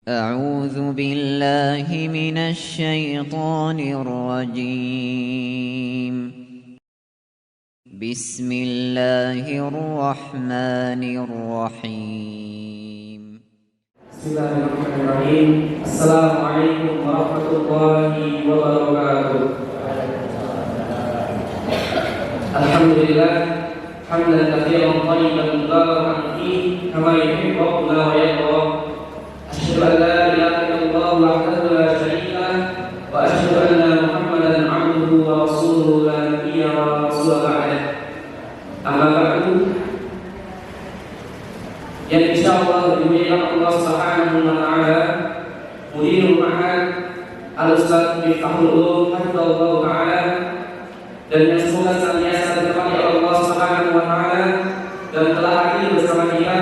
أعوذ بالله من الشيطان الرجيم. بسم الله الرحمن الرحيم. بسم الله الرحمن الرحيم. السلام عليكم ورحمة الله وبركاته. الحمد لله حمدا كثيرا طيبا مباركا فيه كما يحب ربنا ويرضى. أشهد أن لا إله إلا الله وحده لا شريك له وأشهد أن محمدا عبده ورسوله لا نبي ولا رسول بعده. أما بعد، yang insyaallah dimuliakan Allah Subhanahu wa taala, Mudirul Ma'had Al-Ustaz Miftahul Ulum hafizahullah taala, dan yang semoga senantiasa dirahmati Allah Subhanahu wa taala dan telah hadir bersama kita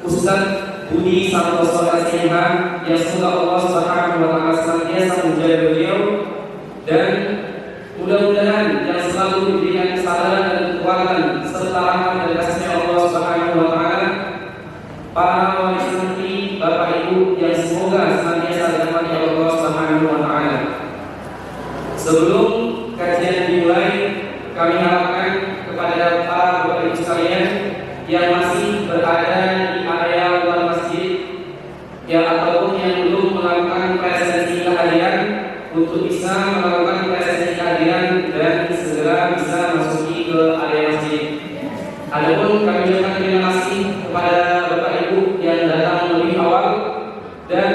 Ustaz Budi Santoso Al-Sihan, yang semoga Allah Subhanahu wa taala senantiasa menjaga beliau dan mudah-mudahan yang selalu diberikan kesabaran dan kekuatan serta rahmat dan kasih Allah Subhanahu wa taala. Para wali santri, Bapak Ibu yang semoga senantiasa dirahmati Allah Subhanahu wa taala. Sebelum kajian dimulai, kami harapkan kepada para Bapak Ibu sekalian yang masih berada di area luar masjid, yang ataupun yang belum melakukan presensi kehadiran, untuk bisa melakukan presensi kehadiran dan segera bisa masuki ke area masjid. Adapun kami ucapkan terima kasih kepada Bapak Ibu yang datang lebih awal dan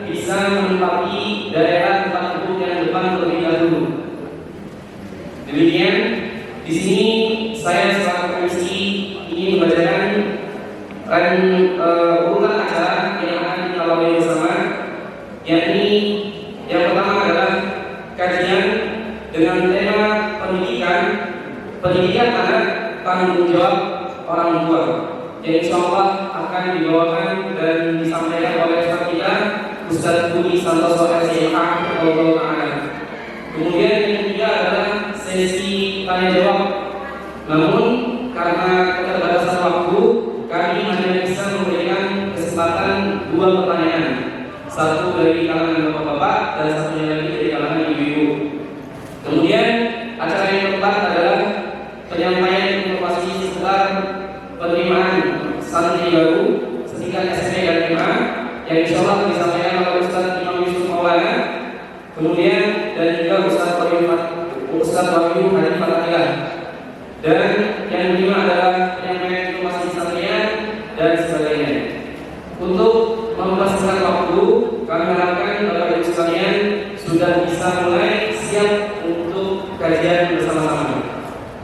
bisa menempati daerah tempat duduk yang depan terlebih dahulu. Demikian, di sini saya selaku komisi ingin membacakan urutan acara yang akan kita lalui bersama, yakni yang pertama adalah kajian dengan tema pendidikan anak tanggung jawab orang tua, yang insyaallah akan dibawakan dan disampaikan oleh Ustaz kita Ustaz Budi Santoso Al-Sihan. Kemudian yang ketiga adalah sesi tanya jawab. Namun karena keterbatasan waktu, kami hanya bisa memberikan kesempatan 2 pertanyaan, satu dari kalangan bapak-bapak dan satunya lagi dari kalangan ibu-ibu. Kemudian acara yang keempat adalah penyampaian informasi seputar penerimaan santri baru setingkat SMP dan SMA, yang insyaallah disampaikan oleh Ustaz Imam Yusuf Maulana, kemudian dan juga Ustaz Wahyu Hadi Fatahillah. Dan yang kelima adalah penyampaian informasi santrian dan sebagainya. Untuk mempersingkat waktu, kami harapkan Bapak Ibu sekalian sudah bisa mulai siap untuk kajian bersama-sama.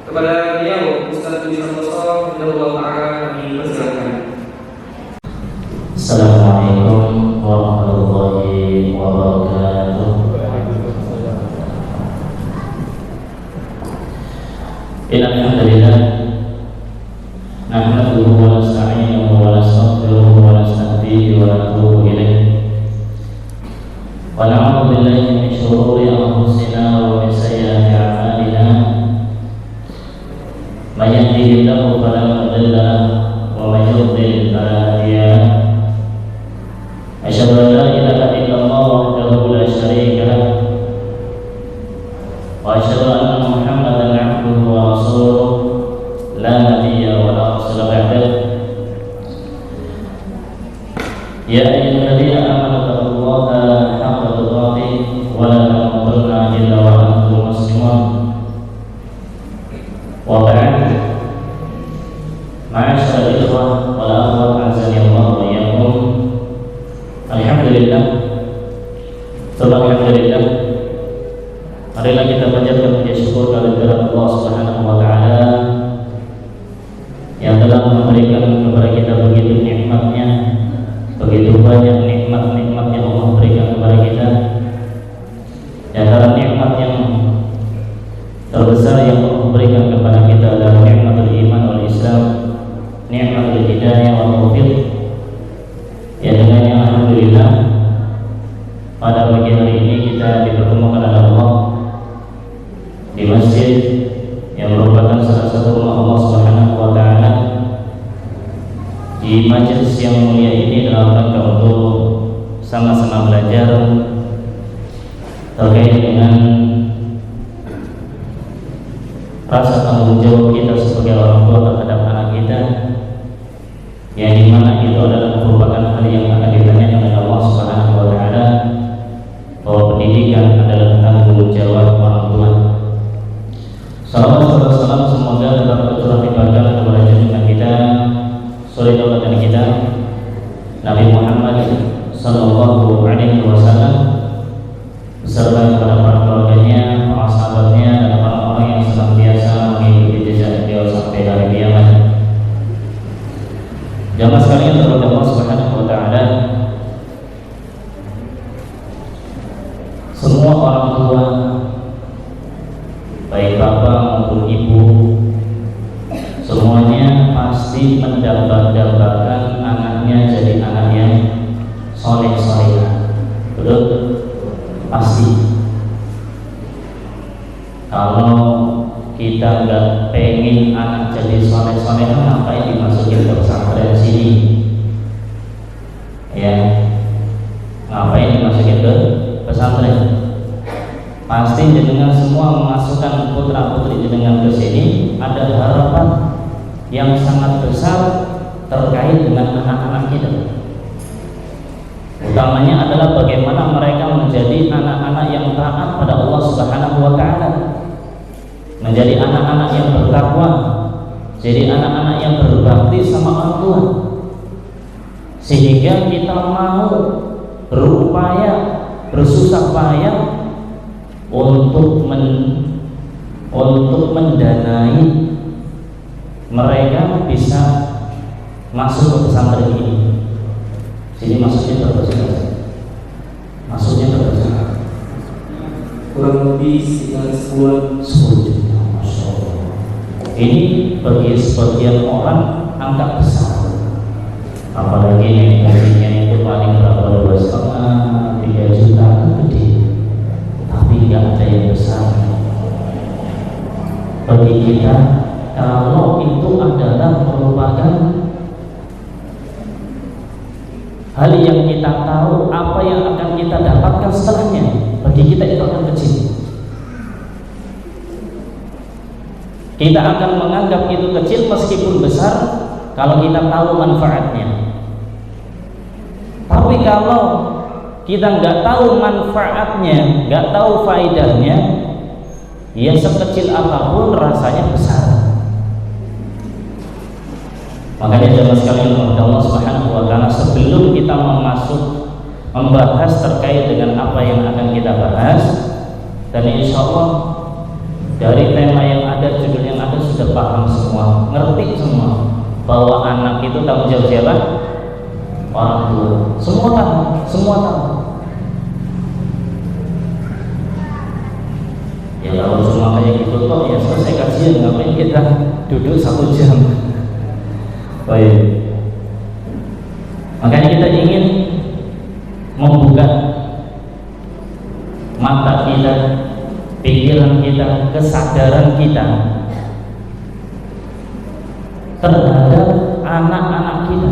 Kepada beliau Ustaz Budi Santoso radhiyallahu taala kami persilakan. Assalamualaikum warahmatullahi wabarakatuh. Alhamdulillah, nahmaduhu wa nasta'inuhu wa nastaghfiruhu wa nastahdihi wa natubu ilaih. Wa na'udzu billahi min shururi anfusina wa min sayyiati a'malina. Man yahdihillahu fala mudilla lahu wa man yudlil fala hadiya lahu. Asyhadu an la ilaha illallah wahdahu la syarika lahu wa asyhadu anna Muhammadan 'abduhu wa rasuluh la nabiyya wa la rasula ba'dahu. Ya ayyuhalladzina amanu taqullaha haqqa tuqatih wa la tamutunna illa wa antum muslimun. Wa ba'd, ma'asyiral ikhwah wal akhwat azani Allah wa iyyakum. Alhamdulillah, alhamdulillah, marilah kita panjatkan puji syukur kehadirat Allah Subhanahu wa taala yang telah memberikan kepada kita begitu nikmatnya, begitu banyak nikmat-nikmat yang Allah berikan kepada kita. Di antara nikmat yang terbesar yang Allah berikan kepada kita adalah nikmatul iman wal Islam, nikmatul hidayah wal taufiq. Ya, dengannya alhamdulillah pada pagi hari ini kita dipertemukan oleh Allah di masjid yang merupakan salah satu rumah Allah Subhanahu wa taala. Di majelis yang mulia ini dalam rangka untuk sama-sama belajar terkait dengan rasa tanggung jawab kita sebagai orang tua terhadap anak kita, yang dimana itu adalah merupakan hal yang akan ditanyakan oleh Allah Subhanahu wa Ta'ala, bahwa pendidikan adalah tanggung jawab orang tua. Salawat salam semoga tetap tercurah limpahkan kepada junjungan kita, suri tauladan kita, Nabi Muhammad Sallallahu Alaihi Wasallam, beserta kepada para keluarganya, para sahabatnya, dan orang-orang yang senantiasa mengikuti jejak beliau sampai hari kiamat. Jamaah sekalian terhadap Allah Subhanahu wa Ta'ala, semua orang tua, baik bapak maupun ibu, semuanya pasti mendambakan anaknya jadi anak yang soleh-solehah. Betul? Pasti. Kalau kita nggak pengen anak jadi soleh-solehah, ngapain dimasukin ke pesantren sini? Ya, ngapain dimasukin ke pesantren? Pasti jenengan semua memasukkan putra putri jenengan ke sini ada harapan yang sangat besar terkait dengan anak-anak kita. Utamanya adalah bagaimana mereka menjadi anak-anak yang taat pada Allah Subhanahu wa Ta'ala, menjadi anak-anak yang bertakwa, jadi anak-anak yang berbakti sama orang tua, sehingga kita mau berupaya, bersusah payah untuk mendanai mereka bisa masuk ke pesantren ini. Sini masuknya terbesar, masuknya terbesar kurang lebih sekitar 10 juta. Masya Allah. Ini bagi sebagian orang angka besar, apalagi yang gajinya itu paling berapa, 2,5, 3 juta, itu gede. Tapi nggak ada yang besar bagi kita kalau itu adalah merupakan hal yang kita tahu apa yang akan kita dapatkan setelahnya. Bagi kita itu akan kecil. Kita akan menganggap itu kecil meskipun besar kalau kita tahu manfaatnya. Tapi kalau kita nggak tahu manfaatnya, nggak tahu faedahnya, ya sekecil apapun rasanya besar. Makanya jemaah sekalian Allah Subhanahu wa Ta'ala, sebelum kita membahas terkait dengan apa yang akan kita bahas, dan insya Allah dari tema yang ada, judul yang ada sudah paham semua, ngerti semua bahwa anak itu tanggung jawab siapa? Orang tua. Semua tahu, semua tahu. Ya kalau cuma kayak gitu toh ya selesai kajian, ngapain kita duduk 1 jam? Baik. Makanya kita ingin membuka mata kita, pikiran kita, kesadaran kita terhadap anak-anak kita.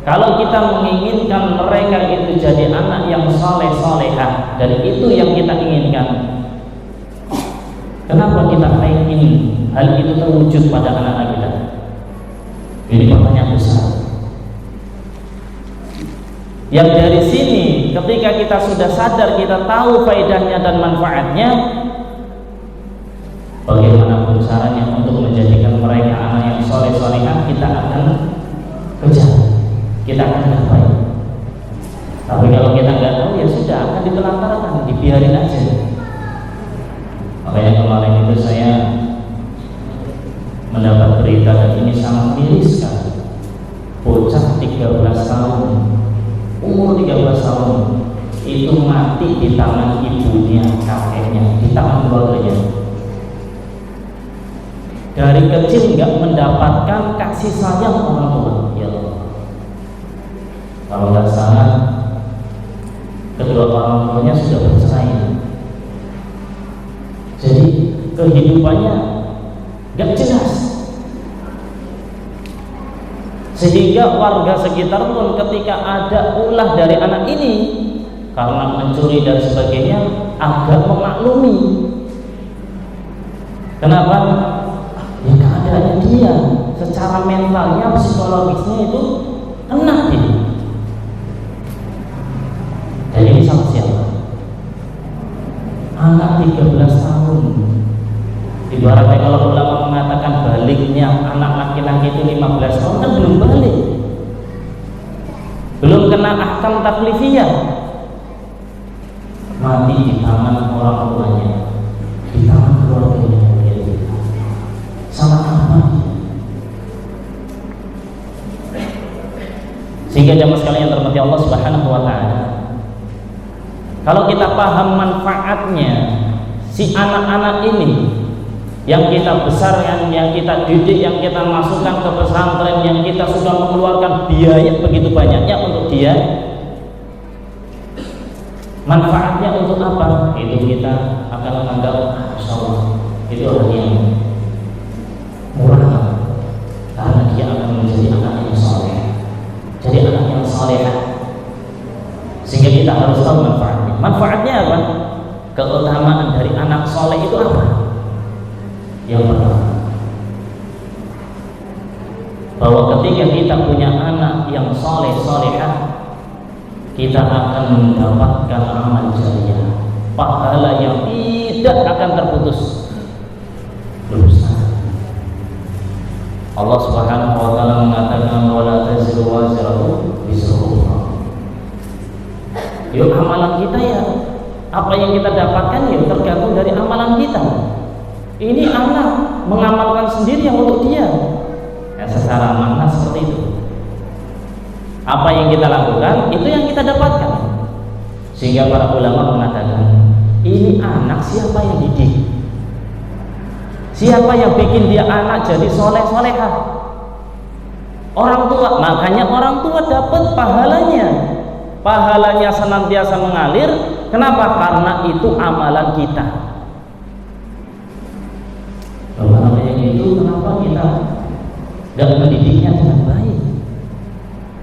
Kalau kita menginginkan mereka itu jadi anak yang soleh-solehah, dan itu yang kita inginkan, kenapa kita ingin hal itu terwujud pada anak-anak kita? Ini pertanyaan besar. Yang dari sini, ketika kita sudah sadar, kita tahu faedahnya dan manfaatnya, bagaimanapun caranya untuk menjadikan mereka anak yang soleh-solehah, kita akan kejar, kita akan capai. Tapi kalau kita nggak tahu, ya sudah, akan ditelantarkan, dibiarin aja. Makanya kemarin itu saya mendapat berita, dan ini sangat miris sekali. Bocah 13 tahun, umur 13 tahun itu mati di tangan ibunya, kakeknya, di tangan keluarganya. Dari kecil nggak mendapatkan kasih sayang orang tua. Ya Allah. Kalau nggak salah, kedua orang tuanya sudah bercerai. Jadi kehidupannya gak jelas. sehingga warga sekitar pun ketika ada ulah dari anak ini karena mencuri dan sebagainya agak memaklumi. Kenapa? Ya keadaannya dia secara mentalnya, psikologisnya itu kena dia. Dan ini sama siapa? Anak 13 tahun. Ibaratnya kalau ulama mengatakan baliknya anak laki-laki itu 15 tahun kan belum balik, belum kena ahkam taklifiyah, mati di tangan orang tuanya, di tangan keluarganya. Salah apa? Sehingga jamaah sekalian yang terhormati Allah Subhanahu wa taala, kalau kita paham manfaatnya si anak-anak ini yang kita besarkan, yang kita didik, yang kita masukkan ke pesantren, yang kita sudah mengeluarkan biaya begitu banyaknya untuk dia, manfaatnya untuk apa? Itu kita akan menganggap insyaallah itu orang yang murah, karena dia akan menjadi anak yang saleh, jadi anak yang salehah. Sehingga kita harus tahu manfaatnya. Manfaatnya apa? Keutamaan dari anak saleh itu apa? Yang pertama, bahwa ketika kita punya anak yang saleh salehah, kita akan mendapatkan amal jariah, pahala yang tidak akan terputus. Allah Subhanahu wa taala mengatakan wala taziru waziratu wizra ukhra. Yuk amalan kita ya, apa yang kita dapatkan ya tergantung dari amalan kita. Ini anak mengamalkan sendiri yang untuk dia. Ya, secara makna seperti itu. Apa yang kita lakukan itu yang kita dapatkan. Sehingga para ulama mengatakan, ini anak siapa yang didik? Siapa yang bikin dia anak jadi soleh solehah? Orang tua. Makanya orang tua dapat pahalanya. Pahalanya senantiasa mengalir. Kenapa? Karena itu amalan kita. Kalau namanya itu, kenapa kita tidak mendidiknya dengan baik?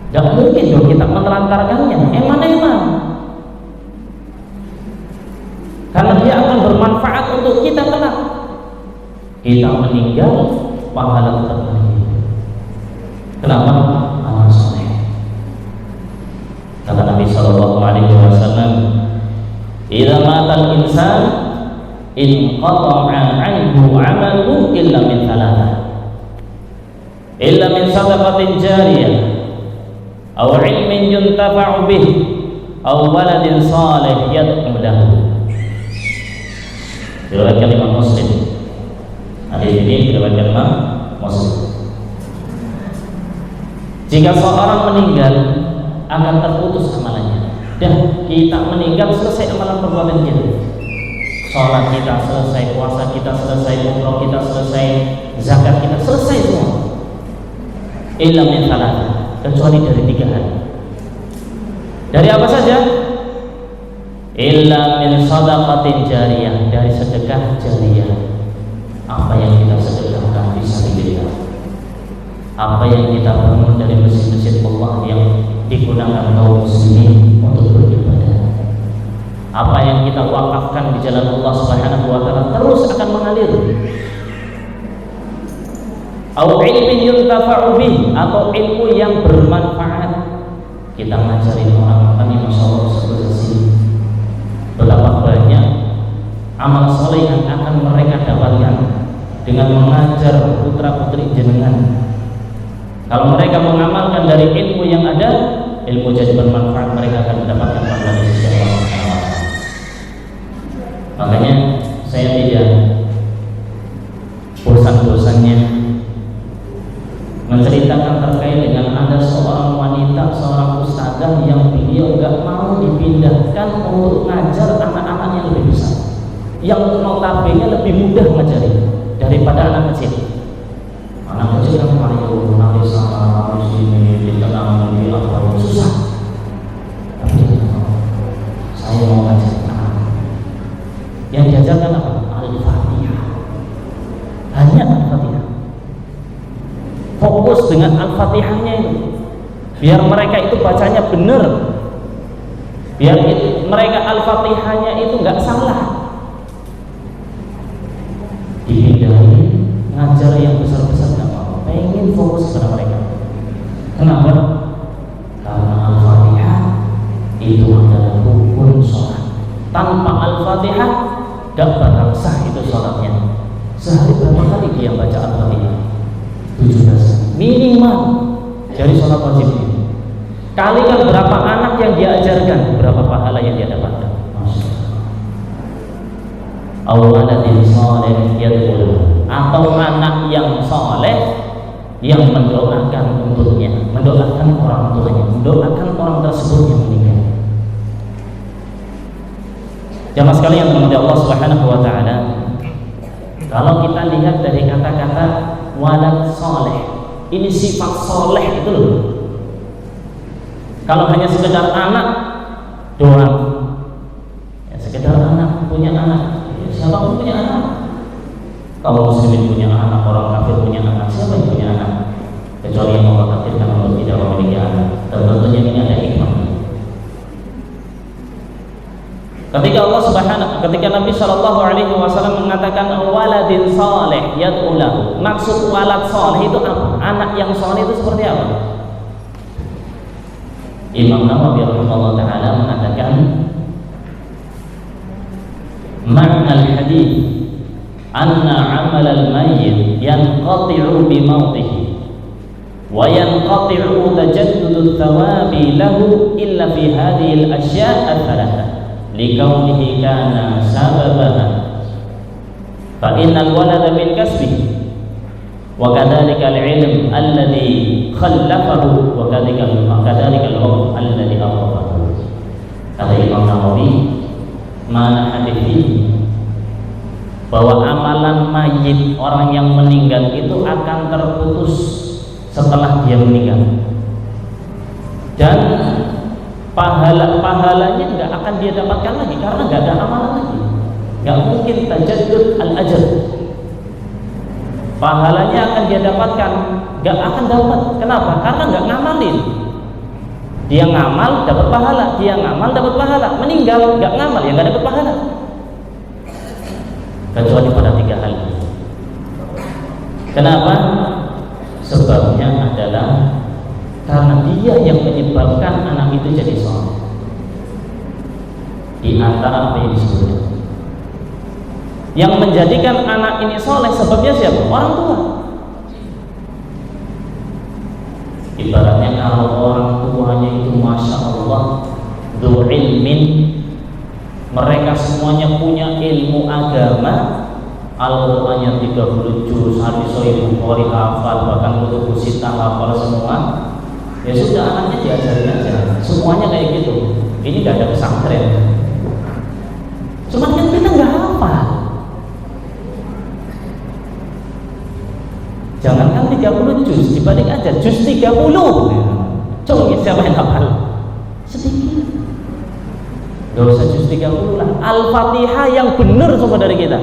Tidak mungkin dong kita menelantarkannya. Eman-eman. Karena dia akan bermanfaat untuk kita kelak. Kita meninggal, pahala tetap meninggal. Kenapa? Amal soleh. Kata Nabi Sallallahu Alaihi Wasallam, "Idza matal insan, inqata'a anhu 'amaluhu illa min thalatha, illa min sadaqatin jariyah, aw 'ilmin yuntafa'u bih, aw waladin salih yad'u lahu." Diriwayatkan Imam Muslim. Hadis ini diriwayatkan Imam Muslim. Jika seorang meninggal akan terputus amalannya, dan kita meninggal selesai amalan perbuatan kita. Sholat kita selesai, puasa kita selesai, umroh kita selesai, zakat kita selesai semua. Illa min thalath, kecuali dari 3 hal. Dari apa saja? Illa min shadaqatin jariyah, dari sedekah jariyah. Apa yang kita sedekahkan fisabilillah, apa yang kita bangun dari masjid-masjid Allah yang digunakan kaum muslimin untuk beribadah, apa yang kita wakafkan di jalan Allah Subhanahu wa taala terus akan mengalir. Aw ilmin yuntafa'u bih, atau ilmu yang bermanfaat. Kita ngajarin orang, kami masyaallah seperti betapa banyak amal soleh yang akan mereka dapatkan dengan mengajar putra-putri jenengan. Kalau mereka mengamalkan dari ilmu yang ada, ilmu jadi bermanfaat, mereka akan mendapatkan pahala dari sisi Allah. Makanya saya tidak bosan-bosannya menceritakan terkait dengan ada seorang wanita, seorang ustadzah yang beliau nggak mau dipindahkan untuk ngajar anak-anak yang lebih besar, yang notabene lebih mudah ngajari daripada anak kecil. Anak kecil yang Mario, nanti sama di sini, di tengah, di apa, susah. Tapi saya mau ngajar anak. Yang diajarkan apa? Al-Fatihah. Hanya Al-Fatihah. Fokus dengan Al-Fatihahnya itu. biar mereka itu bacanya benar, biar mereka Al-Fatihahnya itu nggak salah. Dihindari ngajar yang besar-besar nggak mau, pengen fokus kepada mereka. Kenapa? Karena Al-Fatihah itu adalah rukun sholat. Tanpa Al-Fatihah gak bakal sah itu sholatnya. Sehari berapa kali dia baca Al-Fatihah? 17 minimal dari sholat wajibnya. Kalikan berapa anak yang dia ajarkan, berapa pahala yang dia dapatkan. Awaladin soleh yad'u, atau anak yang soleh yang mendoakan untuknya, mendoakan orang tuanya, mendoakan orang tersebut yang meninggal. Jamaah sekalian yang dirahmati Allah Subhanahu wa taala, kalau kita lihat dari kata-kata walad soleh, ini sifat soleh itu loh. Kalau hanya sekedar anak doang, ya sekedar anak, punya anak, ya, siapa pun punya anak. Kalau muslimin punya anak, orang kafir punya anak, siapa yang punya anak? Kecuali yang Allah takdirkan untuk tidak memiliki anak. Dan tentunya ini ada hikmah. Ketika Nabi Shallallahu Alaihi Wasallam mengatakan waladin saleh yad'u lahu, maksud walad saleh itu apa? Anak yang saleh itu seperti apa? Imam Nawawi rahimahullah taala mengatakan makna al-hadits anna amal al-mayyit yanqati'u bi mautihi wa yanqati'u tajaddudu thawabi lahu illa fi hadhihi al-ashya' al-thalatha likaunihi kana sababaha fa innal walada min kasbihi wa kadzalika al-ilm alladhi khallafahu wa kadzalika al-waqt alladhi awqafahu. Kata Imam Nawawi, mana hadis ini bahwa amalan mayit orang yang meninggal itu akan terputus setelah dia meninggal, dan pahalanya nggak akan dia dapatkan lagi karena nggak ada amalan lagi, nggak mungkin tajaddud al-ajr. Pahalanya akan dia dapatkan, nggak akan dapat. Kenapa? Karena nggak ngamalin. Dia ngamal dapat pahala, dia ngamal dapat pahala. Meninggal nggak ngamal ya nggak dapat pahala. Kecuali pada 3 hal ini. Kenapa? Sebabnya adalah karena dia yang menyebabkan anak itu jadi soleh. Di antara apa yang disebut, yang menjadikan anak ini soleh sebabnya siapa? Orang tua. Ibaratnya kalau orang tuanya itu masya Allah dzu ilmin, mereka semuanya punya ilmu agama, Al-Qur'annya 30 juz, hadis sahih Bukhari hafal, bahkan kutub sitah hafal semua. Ya sudah, anaknya diajarin aja, semuanya kayak gitu. Ini gak ada pesantren. Cuman kan kita nggak hafal. Jangankan 30 juz, dibanding aja juz 30. Coba siapa yang hafal? Sedikit. Gak usah juz 30 lah. Al-Fatihah yang benar coba dari kita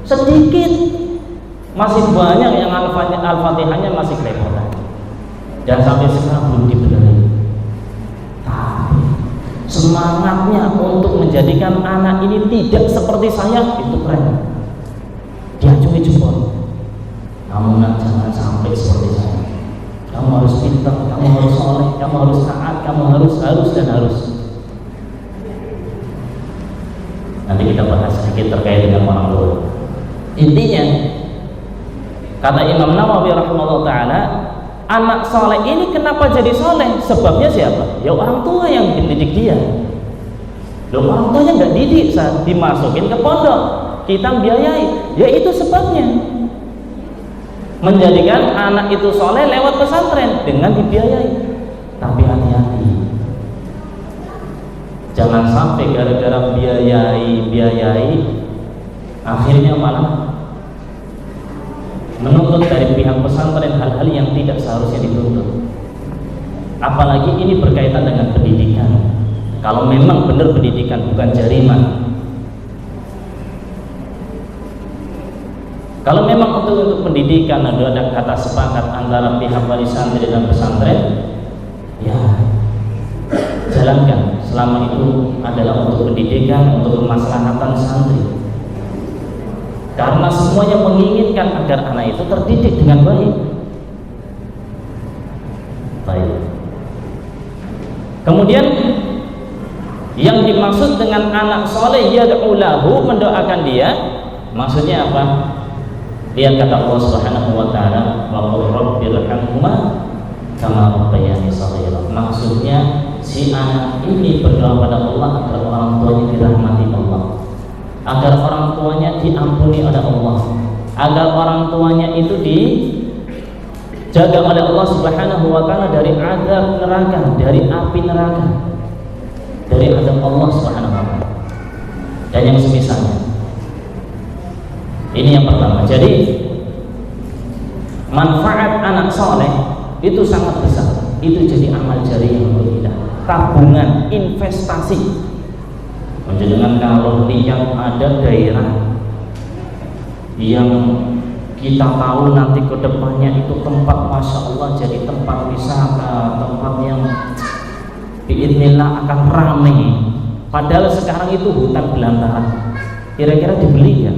sedikit. Masih banyak yang Al-Fatihahnya masih kelepotan, dan sampai sekarang belum dibenahi. Tapi semangatnya untuk menjadikan anak ini tidak seperti saya itu keren. Diacungi jempol. Kamu jangan sampai seperti saya. Kamu harus pintar, kamu harus soleh, kamu harus taat, kamu harus dan harus. Nanti kita bahas sedikit terkait dengan orang tua. Intinya, kata Imam Nawawi rahimahullah taala, anak soleh ini kenapa jadi soleh? Sebabnya siapa? Ya orang tua yang mendidik dia. Loh, orang tuanya nggak didik saat dimasukin ke pondok, kita biayai. Ya itu sebabnya. Menjadikan anak itu soleh lewat pesantren dengan dibiayai. Tapi hati-hati, jangan sampai gara-gara biayai akhirnya malah menuntut dari pihak pesantren hal-hal yang tidak seharusnya dituntut. Apalagi ini berkaitan dengan pendidikan. Kalau memang benar pendidikan bukan jariman, kalau memang untuk pendidikan ada kata sepakat antara pihak wali santri dan pesantren, ya jalankan selama itu adalah untuk pendidikan, untuk kemaslahatan santri. Karena semuanya menginginkan agar anak itu terdidik dengan baik. Baik. Kemudian yang dimaksud dengan anak soleh yad'u lahu, mendoakan dia, maksudnya apa? Lihat kata Allah Subhanahu wa taala, wa qur rabbirhamhuma kama rabbayani shaghira. Maksudnya si anak ini berdoa pada Allah agar orang tuanya dirahmati Allah, agar orang tuanya diampuni oleh Allah, agar orang tuanya itu dijaga oleh Allah Subhanahu wa taala dari azab neraka, dari api neraka, dari azab Allah Subhanahu wa taala dan yang semisalnya. Ini yang pertama. Jadi manfaat anak soleh itu sangat besar. Itu jadi amal jariah untuk kita, tabungan, investasi. Menjenengan kalau lihat ada daerah yang kita tahu nanti ke depannya itu tempat masya Allah jadi tempat wisata, tempat yang biidznillah akan ramai. Padahal sekarang itu hutan belantara. Kira-kira dibeli ya?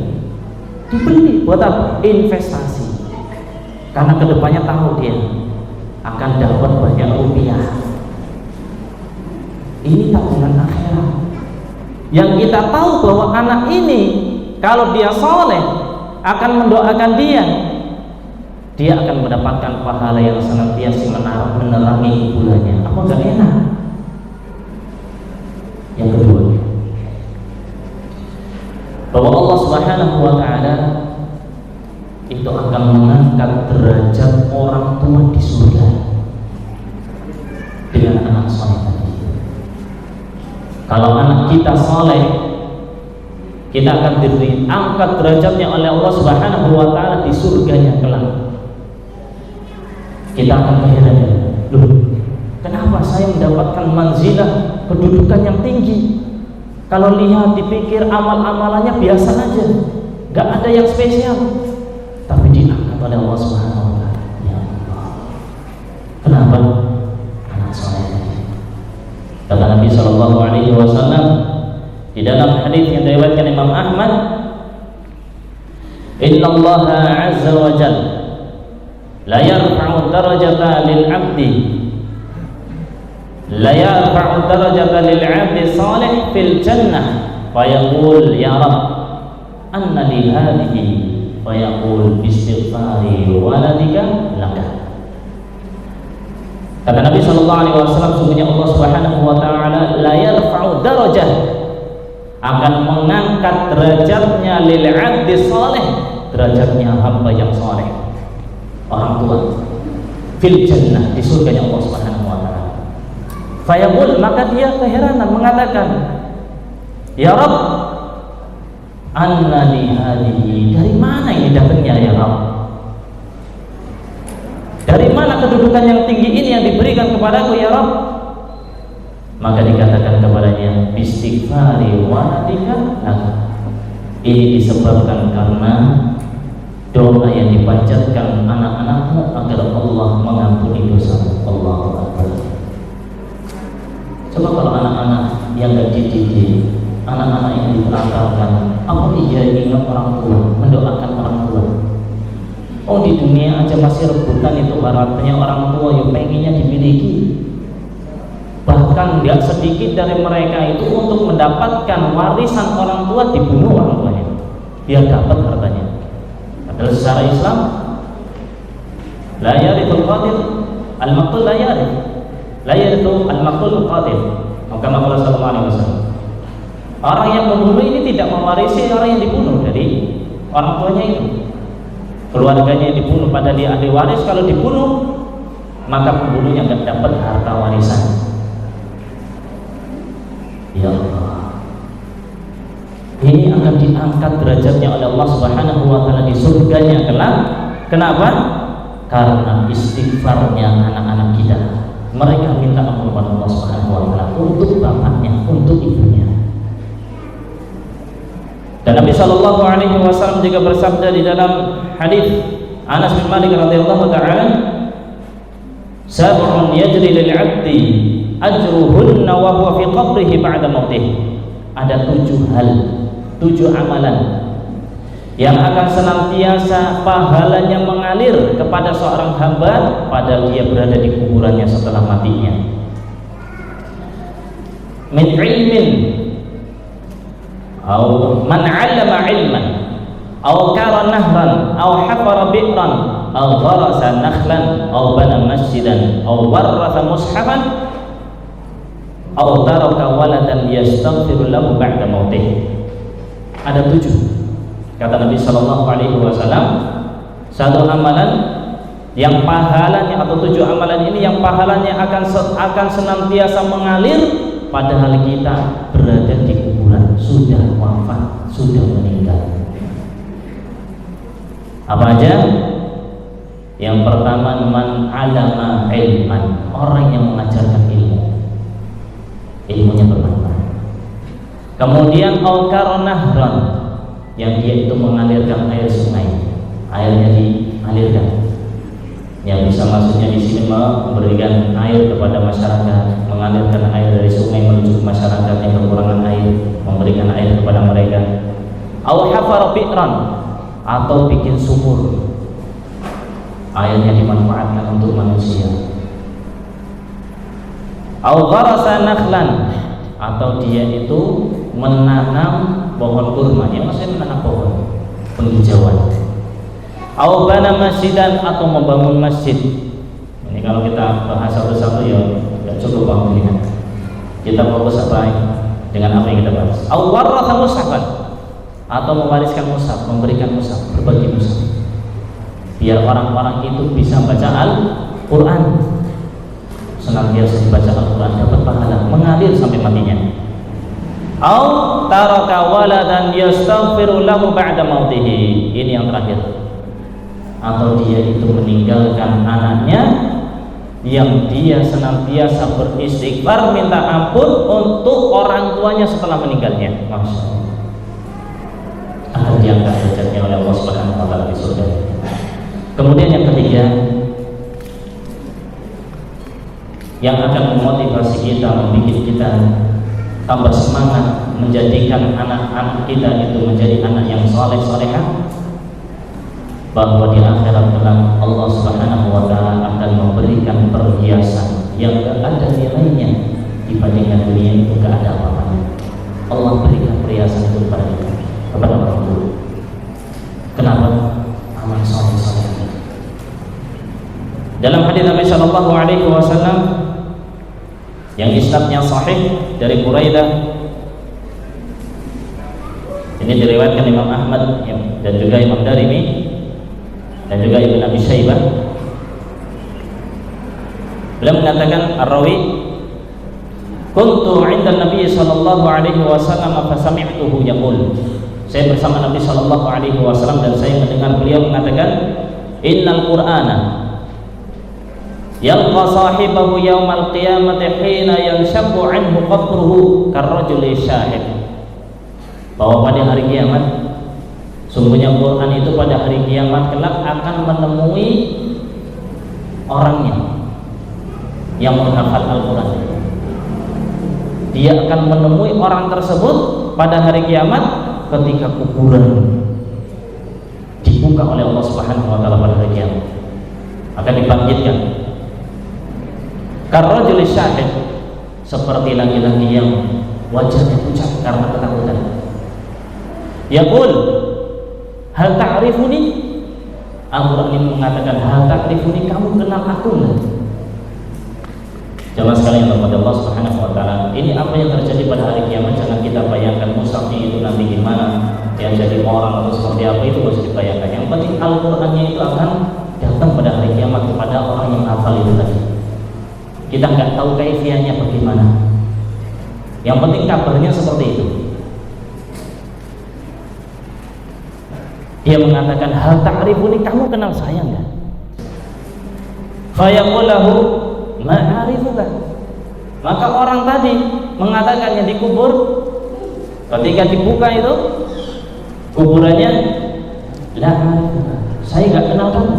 Dibeli buat apa? Investasi. Karena kedepannya tahu dia akan dapat banyak rupiah. Ini tabungan akhirat. Yang kita tahu bahwa anak ini kalau dia soleh akan mendoakan dia akan mendapatkan pahala yang senantiasa menerangi bulannya. Apa enggak enak? Yang kedua, bahwa Allah Subhanahu wa taala itu akan mengangkat derajat orang tua di surga dengan anak soleh tadi. Kalau anak kita soleh, kita akan diangkat derajatnya oleh Allah Subhanahu wa taala di surganya kelak. Kita akan keheran, loh, kenapa saya mendapatkan manzilah, kedudukan yang tinggi? Kalau lihat dipikir amal-amalannya biasa aja, gak ada yang spesial, tapi diangkat oleh Allah Subhanahu wa taala. Ya Allah. Kenapa? Anak soleh. Kata Nabi sallallahu alaihi wasallam di dalam hadis yang diriwayatkan Imam Ahmad, "Inna Allah 'azza wa jalla la yarfa'u darajata lil 'abdi la yarfa'u darajata lil 'abdi salih fil jannah fa yaqul ya Rabb anna li hadhihi fa yaqul bi istighfari waladika laka." Kata Nabi sallallahu alaihi wasallam, sungguhnya Allah Subhanahu wa taala la yarfa'u darajah, akan mengangkat derajatnya lil 'abdi salih, derajatnya hamba yang saleh, orang tua, fil jannah, di surganya Allah Subhanahu wa taala. Fayaqul, maka dia keheranan mengatakan, ya Rabb, anna li hadhihi, dari mana ini datangnya ya Rabb? Dari mana kedudukan yang tinggi ini yang diberikan kepadaku ya Rabb? Maka dikatakan kepadanya, istighfari waladika laka. Ini disebabkan karena doa yang dipanjatkan anak-anakmu agar Allah mengampuni dosa. Allahu Akbar. Coba kalau anak-anak yang gak dididik, anak-anak yang ditelantarkan, apa iya ingat orang tua, mendoakan orang tua? Oh, di dunia aja masih rebutan itu harapnya orang tua yang pengennya dimiliki. Bahkan gak sedikit dari mereka itu untuk mendapatkan warisan orang tua dibunuh orang tuanya biar dapat hartanya. Padahal secara Islam la yarithul qatil al-maqtul, la yarithu al-maqtul qatil. Maka Allah sallallahu alaihi wasallam, orang yang membunuh ini tidak mewarisi orang yang dibunuh dari orang tuanya itu. Keluarganya yang dibunuh pada dia ahli waris, kalau dibunuh maka pembunuhnya akan dapat harta warisan. Ya Allah, ini akan diangkat derajatnya oleh Allah Subhanahu wa taala di surganya kelak. Kenapa? Karena istighfarnya anak-anak kita. Mereka minta ampun kepada Allah Subhanahu wa taala untuk bapaknya, untuk ibunya. Dan Nabi sallallahu alaihi wasallam juga bersabda di dalam hadis Anas bin Malik radhiyallahu taala, sab'un yajri lil 'abdi ajruhunna wa huwa fi qabrihi ba'da mautih. Ada 7 hal, 7 amalan yang akan senantiasa pahalanya mengalir kepada seorang hamba padahal dia berada di kuburannya setelah matinya. Min ilmin, atau man 'allama 'ilman, atau qara nahran, atau hafara bi'ran, atau gharasa nakhlan, atau bana masjidan, atau warratha mushafan, atau taraka waladan yastaghfiru lahu ba'da mautih. Ada 7. Kata Nabi Sallallahu Alaihi Wasallam, satu amalan yang pahalanya, atau 7 amalan ini yang pahalanya akan senantiasa mengalir padahal kita berada di kuburan, sudah wafat, sudah meninggal. Apa aja? Yang pertama, man 'allama 'ilman, orang yang mengajarkan ilmu, ilmunya bermanfaat. Kemudian aukara nahran, yang dia itu mengalirkan air sungai, airnya dialirkan. Yang bisa maksudnya di sini memberikan air kepada masyarakat, mengalirkan air dari sungai menuju ke masyarakat yang kekurangan air, memberikan air kepada mereka. Aw hafara bi'ran, atau bikin sumur, airnya dimanfaatkan untuk manusia. Aw gharasa nakhlan, atau dia itu menanam pohon kurma, ya maksudnya menanam pohon penghijauan. Au bana masjidan, atau membangun masjid. Ini kalau kita bahas satu-satu ya tidak cukup waktunya. Kita fokus apa dengan apa yang kita bahas. Au warratha mushafan, atau mewariskan mushaf, memberikan mushaf, berbagi mushaf, biar orang-orang itu bisa baca Al-Quran, senantiasa dibaca Al-Quran, dapat pahala mengalir sampai matinya. Au taraka waladan yastaghfiru lahu ba'da mautihi. Ini yang terakhir. Atau dia itu meninggalkan anaknya yang dia senantiasa beristighfar minta ampun untuk orang tuanya setelah meninggalnya. Masya Allah, akan diangkat derajatnya oleh Allah Subhanahu wa taala di surga. Kemudian yang ketiga, yang akan memotivasi kita, membuat kita tambah semangat, menjadikan anak-anak kita itu menjadi anak yang saleh-salehah, bahwa di akhirat kelak Allah Subhanahu wa taala akan memberikan perhiasan yang tidak ada nilainya dibandingkan dunia itu, tidak ada apa-apanya. Allah berikan perhiasan itu kepada kita, kepada orang tua. Kenapa? Amal saleh-saleh. Dalam hadis Nabi Sallallahu Alaihi Wasallam yang isnadnya sahih dari Buraidah, ini diriwayatkan Imam Ahmad dan juga Imam Darimi dan juga Ibnu Abi Syaibah. Beliau mengatakan, ar-rawi, kuntu 'inda Nabi sallallahu alaihi wasallam fa sami'tuhu yaqul, saya bersama Nabi sallallahu alaihi wasallam dan saya mendengar beliau mengatakan, innal qur'ana yalqa sahibahu yaumal qiyamati hina yanshabu anhu qabruhu karrajuli syahid, bahwa pada hari kiamat sungguhnya Quran itu pada hari kiamat kelak akan menemui orangnya yang menghafal Al-Quran. Dia akan menemui orang tersebut pada hari kiamat ketika kuburan dibuka oleh Allah Subhanahu wa taala pada hari kiamat, akan dibangkitkan. Karrajuli syahid, seperti laki-laki yang wajahnya pucat karena ketakutan. Yaqul, hal ta'rifuni? Al-Quran ini mengatakan, hal ta'rifuni, kamu kenal aku nggak? Jamaah sekalian yang dirahmati Allah Subhanahu wa taala, ini apa yang terjadi pada hari kiamat. Jangan kita bayangkan mushafnya itu nanti gimana, ya jadi orang atau seperti apa, itu harus dibayangkan. Yang penting Al-Qurannya itu akan datang pada hari kiamat kepada orang yang hafal itu tadi. Kita nggak tahu kaifiahnya bagaimana, yang penting kabarnya seperti itu. Dia mengatakan, hal ta'rifuni, kamu kenal saya enggak? Fayaqul lahu ma a'rifuka. Maka orang tadi mengatakannya di kubur, ketika dibuka itu kuburannya, la a'rifuka, saya enggak kenal kamu.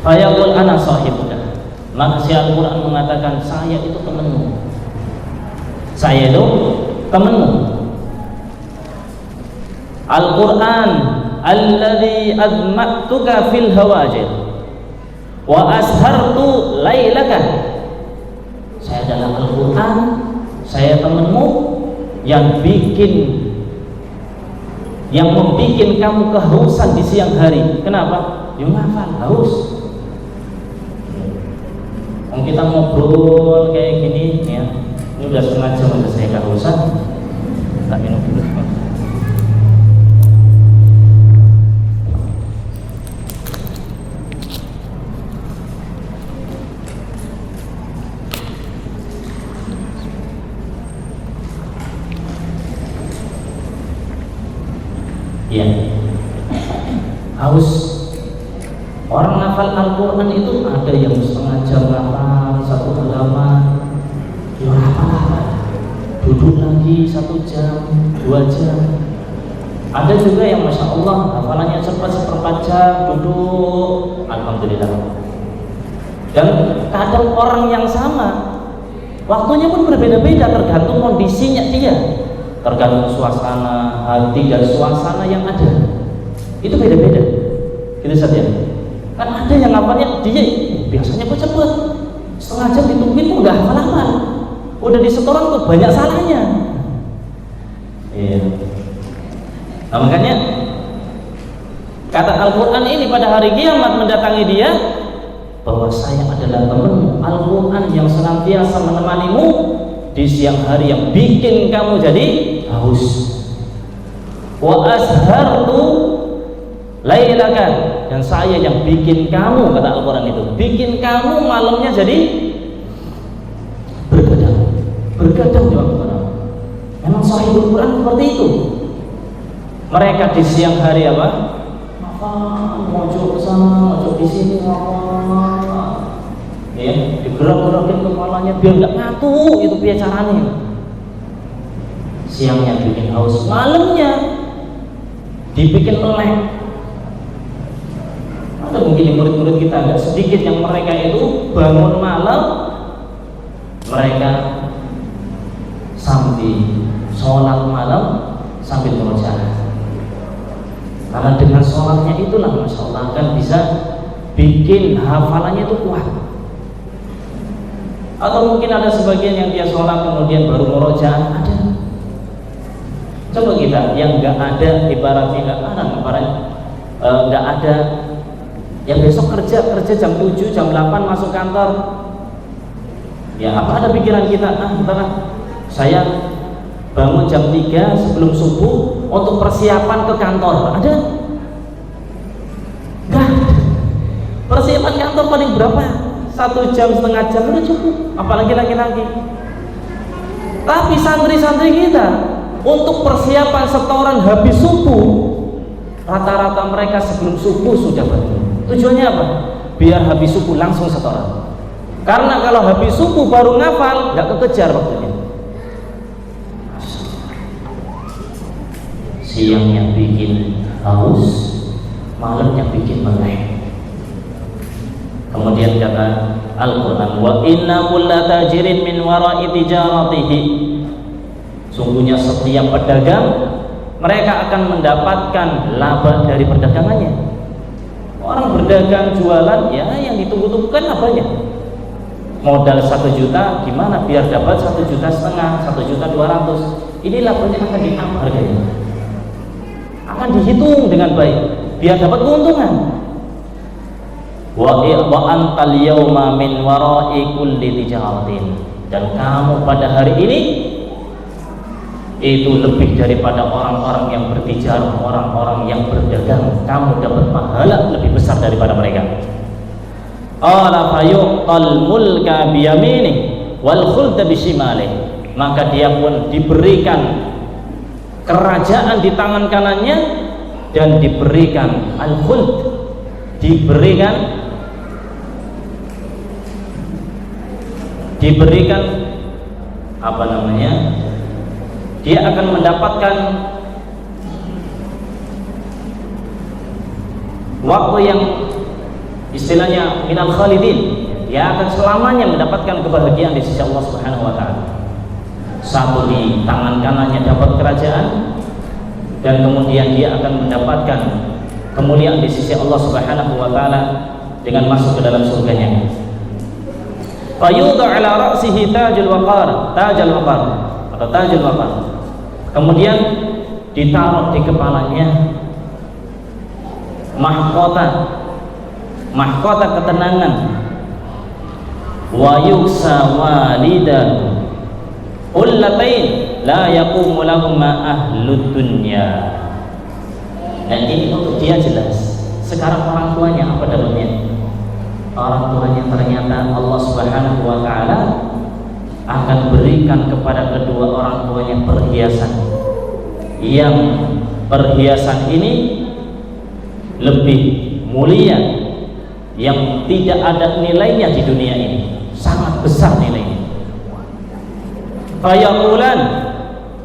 Fayaqul ana sahibuka. Maka si Al-Quran mengatakan, saya itu temanmu. Saya itu temanmu. Al-Quran alladzi azma'tuka fil hawajir wa ashartu lailaka. Saya adalah Al-Quran, saya temanmu yang membikin kamu kehausan di siang hari. Kenapa? Yang hafal haus. Kalau kita ngobrol kayak gini ya, ini udah setengah jam aja saya kehausan. Tak minum dulu. Ya, haus. Orang hafal Al-Quran itu ada yang setengah jam hafal satu halaman, ya hafal, duduk lagi 1 jam, 2 jam. Ada juga yang Masya Allah hafalannya cepat 1/4 jam, duduk, Alhamdulillah. Dan kadang orang yang sama, waktunya pun berbeda-beda tergantung kondisinya dia, tergantung suasana hati dan suasana yang ada. Itu beda-beda, gitu saja. Kan ada yang hafalnya dia biasanya kok cepet, setengah jam ditungguin kok udah hafal, udah di setoran kok banyak salahnya. Iya. Nah, makanya kata Al-Quran ini pada hari kiamat mendatangi dia, bahwa saya adalah temanmu Al-Quran yang senantiasa menemanimu di siang hari yang bikin kamu jadi haus. Wa ashartu lailaka, dan saya yang bikin kamu, kata Al-Quran itu, bikin kamu malamnya jadi bergadang di waktu malam. Memang Sahihul Quran seperti itu. Mereka di siang hari apa? Mojok ke sana, mojok di sini, ya, digerak-gerakin kepalanya biar nggak ngantuk. Itu piye caranya? Siangnya bikin haus, malamnya dibikin melek. Ada mungkin murid-murid kita nggak sedikit yang mereka itu bangun malam, mereka sambil sholat malam sambil murojaah. Karena dengan sholatnya itulah Masya Allah kan bisa bikin hafalannya itu kuat. Atau mungkin ada sebagian yang dia sholat kemudian baru murojaah. Ada. Coba kita yang nggak ada, ibaratnya nggak ada, yang besok kerja jam 7, jam 8 masuk kantor. Ya, apa ada pikiran kita? Saya bangun jam 3 sebelum subuh untuk persiapan ke kantor. Ada? Enggak. Persiapan kantor paling berapa? 1 jam, setengah jam udah cukup. Apalagi laki-laki. Tapi santri-santri kita untuk persiapan setoran habis subuh, rata-rata mereka sebelum subuh sudah bangun. Tujuannya apa? Biar habis subuh langsung setoran. Karena kalau habis subuh baru ngafal, nggak kekejar waktunya. Siangnya bikin haus, malamnya bikin melek. Kemudian kata Al-Quran, wa inna kulla tajirin min wara'i tijaratihi. Sungguhnya setiap pedagang mereka akan mendapatkan laba dari perdagangannya. Orang berdagang jualan ya yang ditunggu-tunggukan labanya. Modal 1 juta gimana biar dapat 1,5 juta, 1.200.000. Ini labanya akan diambil harganya. Akan dihitung dengan baik biar dapat keuntungan. Wa antal yauma min wara'i kulli tijaratin, dan kamu pada hari ini itu lebih daripada orang-orang yang bertijar, orang-orang yang berdagang. Kamu dapat pahala lebih besar daripada mereka. Qala fayu'tal mulka biyaminih wal khulda bisimaalih. Maka dia pun diberikan kerajaan di tangan kanannya dan diberikan al-khuld, diberikan apa namanya, dia akan mendapatkan waktu yang istilahnya minal khalidin, dia akan selamanya mendapatkan kebahagiaan di sisi Allah Subhanahu wa taala. Satu, di tangan kanannya dapat kerajaan, dan kemudian dia akan mendapatkan kemuliaan di sisi Allah Subhanahu wa taala dengan masuk ke dalam surganya. Fayudha ala ra'sihi tajul waqar, tajul waqar atau tajul waqar. Kemudian ditaruh di kepalanya mahkota ketenangan. Wa yuksa walidan ullatain la yaqumu lahum ahlud dunya. Dan ini untuk dia jelas. Sekarang orang tuanya apa dapatnya? Orang tuanya ternyata Allah Subhanahu wa taala akan berikan kepada kedua orang tuanya perhiasan, yang perhiasan ini lebih mulia, yang tidak ada nilainya di dunia ini, sangat besar nilainya. Fayaqulan,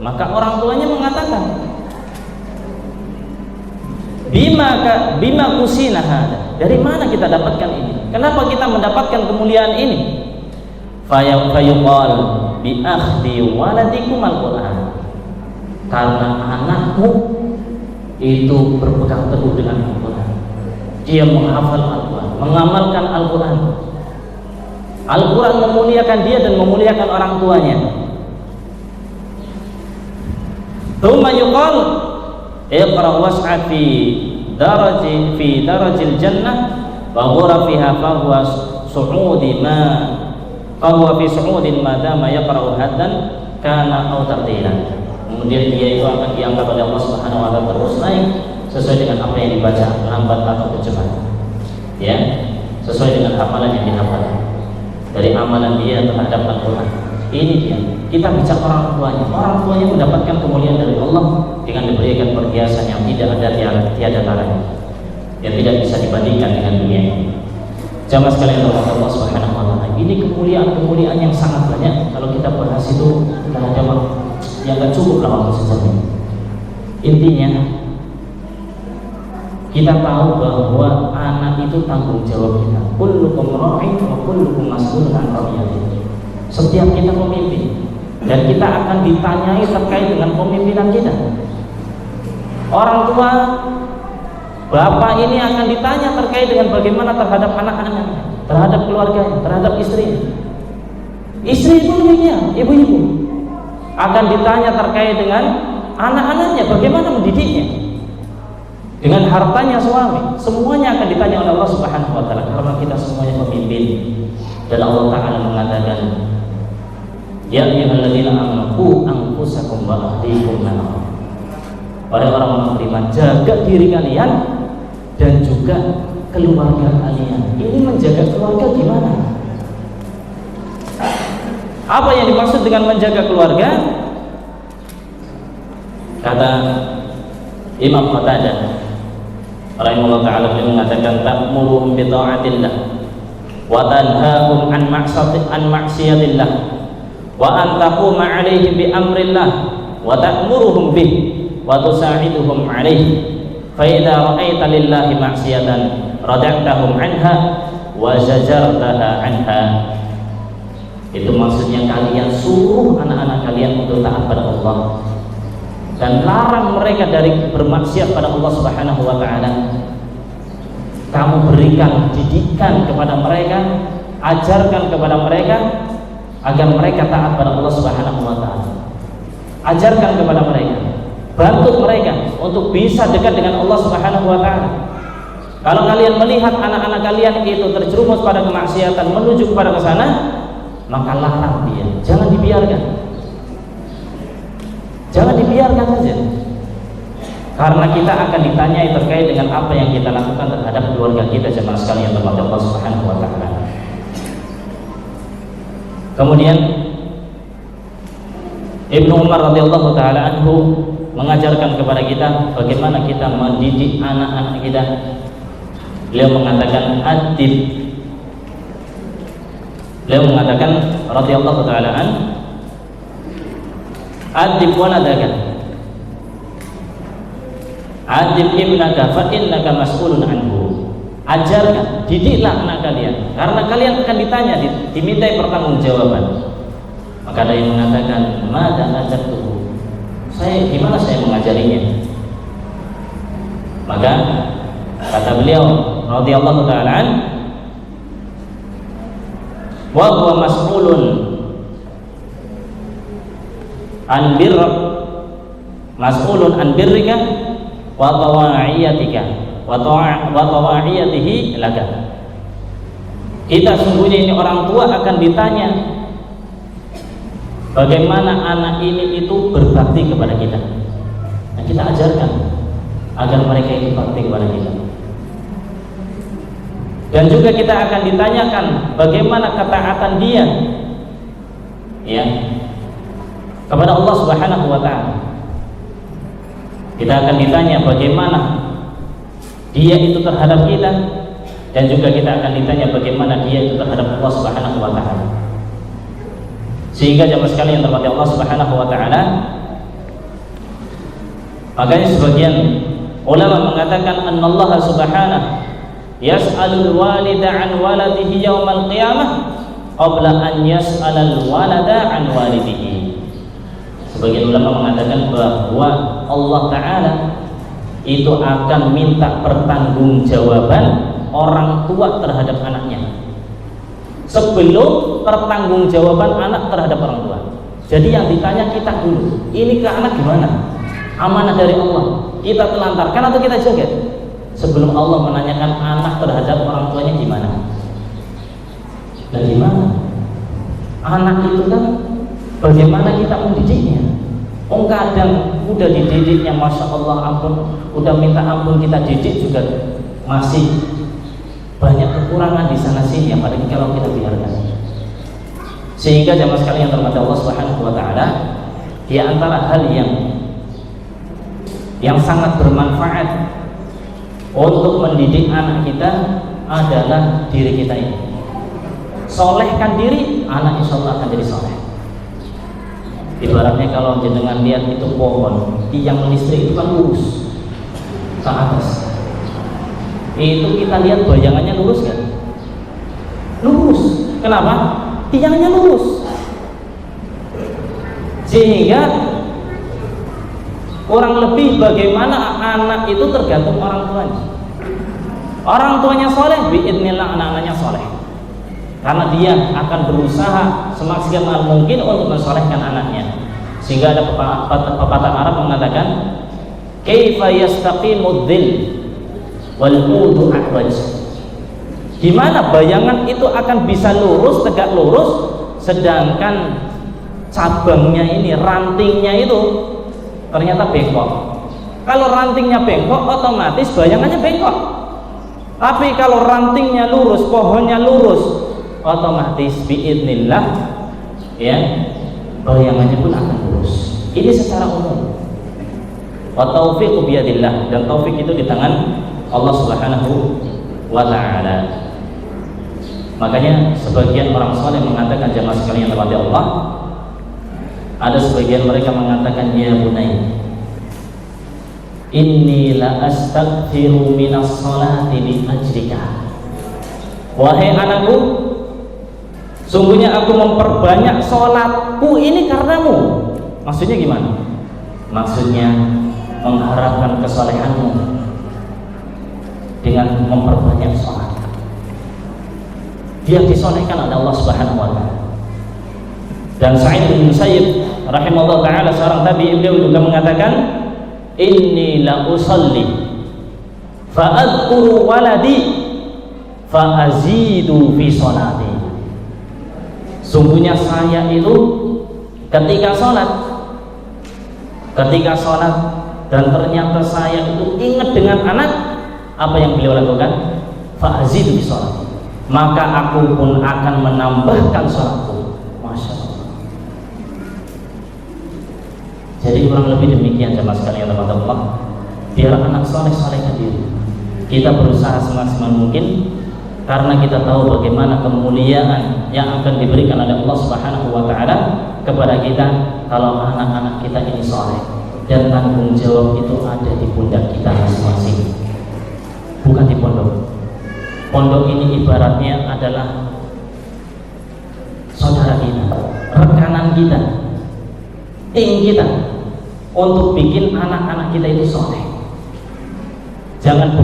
maka orang tuanya mengatakan, bima kusina hada, dari mana kita dapatkan ini? Kenapa kita mendapatkan kemuliaan ini? Fayuqal bi akhdi waladikum al-Qur'an, karena anakmu itu berpegang teguh dengan Al-Quran, dia menghafal Al-Quran, mengamalkan Al-Quran. Al-Quran memuliakan dia dan memuliakan orang tuanya. Tsumma yuqal iqra was'a fi darajil jannah wa ghurafiha fa huwa su'udi ma fi su'udin ma dama yaqra'u haddan kana aw tartilan. Kemudian dia itu akan diangkat oleh Allah Subhanahu wa taala terus naik sesuai dengan apa yang dibaca, lambat atau cepat. Ya, sesuai dengan hafalan yang dihafal. Dari amalan dia terhadap Al-Qur'an. Ini dia. Kita bicara orang tuanya. Orang tuanya mendapatkan kemuliaan dari Allah dengan diberikan perhiasan yang tidak ada tiada taranya, yang tidak bisa dibandingkan dengan dunia ini. Jamaah sekalian Allah Subhanahu wa taala. Ini kemuliaan yang sangat banyak. Kalau kita bahas itu tidak ada waktu, ya nggak cukup lah waktu sejauh. Intinya kita tahu bahwa anak itu tanggung jawab kita. Kullukum ra'in wa kullukum mas'ulun 'an ra'iyatihi. Setiap kita pemimpin, dan kita akan ditanyai terkait dengan pemimpinan kita. Orang tua, bapak ini akan ditanya terkait dengan bagaimana terhadap anak-anaknya, terhadap keluarganya, terhadap istrinya. Istri pun demikian, ibu-ibu akan ditanya terkait dengan anak-anaknya, bagaimana mendidiknya. Dengan hartanya suami, semuanya akan ditanya oleh Allah Subhanahu wa taala, karena kita semuanya pemimpin. Dan Allah Ta'ala mengatakan, ya ayyuhalladzina amanu qu anfusakum wa ahlikum nar. Wahai orang-orang beriman, jaga diri kalian dan juga keluarga kalian. Ini menjaga keluarga gimana? Apa yang dimaksud dengan menjaga keluarga? Kata Imam Qatadah rahimahullah ta'ala, beliau mengatakan, ta'muruhum bi ta'atillah wa tanhahum an maksiatillah wa an taquma 'alaihim bi amrillah wa ta'muruhum bih wa tusa'iduhum 'alaihi fa idza ra'aita lillahi maksiyatan rada'tahum 'anha wa zajartaha 'anha. Itu maksudnya kalian suruh anak-anak kalian untuk taat pada Allah dan larang mereka dari bermaksiat pada Allah Subhanahu wa taala. Kamu berikan didikan kepada mereka, ajarkan kepada mereka agar mereka taat pada Allah Subhanahu wa taala. Ajarkan kepada mereka, bantu mereka untuk bisa dekat dengan Allah Subhanahu wa taala. Kalau kalian melihat anak-anak kalian itu terjerumus pada kemaksiatan menuju kepada ke sana, maka larang dia, jangan dibiarkan. Jangan dibiarkan saja, karena kita akan ditanyai terkait dengan apa yang kita lakukan terhadap keluarga kita, jemaah sekalian terhadap Allah Subhanahu wa taala. Kemudian Ibnu Umar radhiyallahu taala anhu mengajarkan kepada kita bagaimana kita mendidik anak-anak kita. Beliau mengatakan radhiyallahu taala anhu, adib waladaka, adib ibnaka fa innaka mas'ulun anhu. ajarkan, didiklah anak kalian, karena kalian akan ditanya, dimintai pertanggungjawaban. Maka ada yang mengatakan, "Mada ajartuhu?" Gimana saya mengajarinya? Maka kata beliau radhiyallahu ta'ala an, wa huwa mas'ulun an birrika wa tawa'iyatika wa tawa'iyatihi laka. Kita sungguhnya ini orang tua akan ditanya bagaimana anak ini itu berbakti kepada kita. Nah, kita ajarkan agar mereka itu bakti kepada kita. Dan juga kita akan ditanyakan bagaimana ketaatan dia ya kepada Allah Subhanahu wa taala. Kita akan ditanya bagaimana dia itu terhadap kita, dan juga kita akan ditanya bagaimana dia itu terhadap Allah Subhanahu wa taala. Sehingga jamaah sekalian yang terhormati Allah Subhanahu wa taala, makanya sebagian ulama mengatakan annallaha subhanahu yas'alul walida an waladihi yaumal qiyamah qabla an yas'alal walada an walidihi. Sebagian ulama mengatakan bahwa Allah Ta'ala itu akan minta pertanggungjawaban orang tua terhadap anaknya sebelum pertanggungjawaban anak terhadap orang tua. Jadi yang ditanya kita dulu, ini ke anak gimana? Amanah dari Allah, kita telantarkan atau kita jaga? Sebelum Allah menanyakan anak terhadap orang tuanya gimana? Dan gimana? Anak itu kan bagaimana kita mendidiknya? Kadang udah dididiknya Masya Allah ampun, udah minta ampun kita didik juga masih banyak kekurangan di sana sini, apalagi kalau kita biarkan. Sehingga jamaah sekalian yang terhormat Allah Subhanahu wa taala, di antara hal yang sangat bermanfaat untuk mendidik anak kita adalah diri kita ini. Solehkan diri, anak insya Allah akan jadi soleh. Ibaratnya kalau jenengan lihat itu pohon, tiang listrik itu kan lurus ke atas. Itu kita lihat bayangannya lurus kan? Lurus. Kenapa? Tiangnya lurus. Sehingga kurang lebih bagaimana anak itu tergantung orang tuanya. Orang tuanya soleh, biidznillah anak-anaknya soleh, karena dia akan berusaha semaksimal mungkin untuk mensolehkan anaknya. Sehingga ada pepatah Arab mengatakan, kaifa yastaqimud dhil wal udu ahraj. Gimana bayangan itu akan bisa lurus, tegak lurus, sedangkan cabangnya ini, rantingnya itu ternyata bengkok. Kalau rantingnya bengkok, otomatis bayangannya bengkok. Tapi kalau rantingnya lurus, pohonnya lurus, otomatis biidznillah ya bayangannya pun akan lurus. Ini secara umum. Wa taufiqu biyadillah, dan taufik itu di tangan Allah Subhanahu wa taala. Makanya sebagian orang saleh mengatakan, jamaah sekalian yang terhormati Allah, ada sebagian mereka mengatakan, ya bunai, inni la astaghfiru minas salati li ajrika. Wahai anakku, sungguhnya aku memperbanyak sholatku ini karenamu. Maksudnya gimana? Maksudnya mengharapkan kesolehanmu dengan memperbanyak sholat. Dia disolehkan oleh Allah Subhanahu wa taala. Dan Sa'id bin Musayyib rahimahullah taala, seorang tabi'in, beliau juga mengatakan, inni la usalli fa adhkuru waladi fa azidu fi sholati. Sungguhnya saya itu ketika sholat dan ternyata saya itu ingat dengan anak, apa yang beliau lakukan? Fa azidu fi sholati, maka aku pun akan menambahkan sholatku. Masya Allah. Jadi kurang lebih demikian jemaah sekalian yang terhormat Allah. Biar anak soleh-solehkan diri. Kita berusaha semaksimal mungkin, karena kita tahu bagaimana kemuliaan yang akan diberikan oleh Allah Subhanahu wa taala kepada kita kalau anak-anak kita ini soleh, dan tanggung jawab itu ada di pundak kita masing-masing, bukan di pondok. Pondok ini ibaratnya adalah saudara kita, rekanan kita, tim kita untuk bikin anak-anak kita itu soleh. Jangan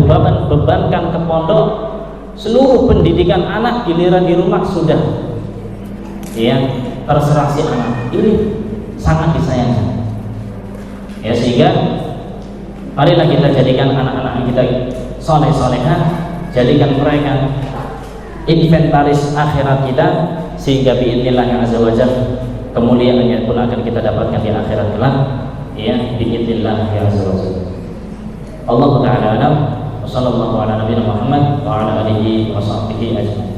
bebankan ke pondok seluruh pendidikan anak, giliran di rumah sudah ya terserah si anak. Ini sangat disayangkan ya, sehingga marilah kita jadikan anak-anak kita soleh-solehah, jadikan mereka inventaris akhirat kita, sehingga biidznillah yang azza wajalla kemuliaannya pun akan kita dapatkan di akhirat kelak ya, biidznillah yang azza wajalla. Allah Ta'ala alam wa sallallahu ala nabiyina Muhammad wa ala alihi wa sahbihi ajma'in.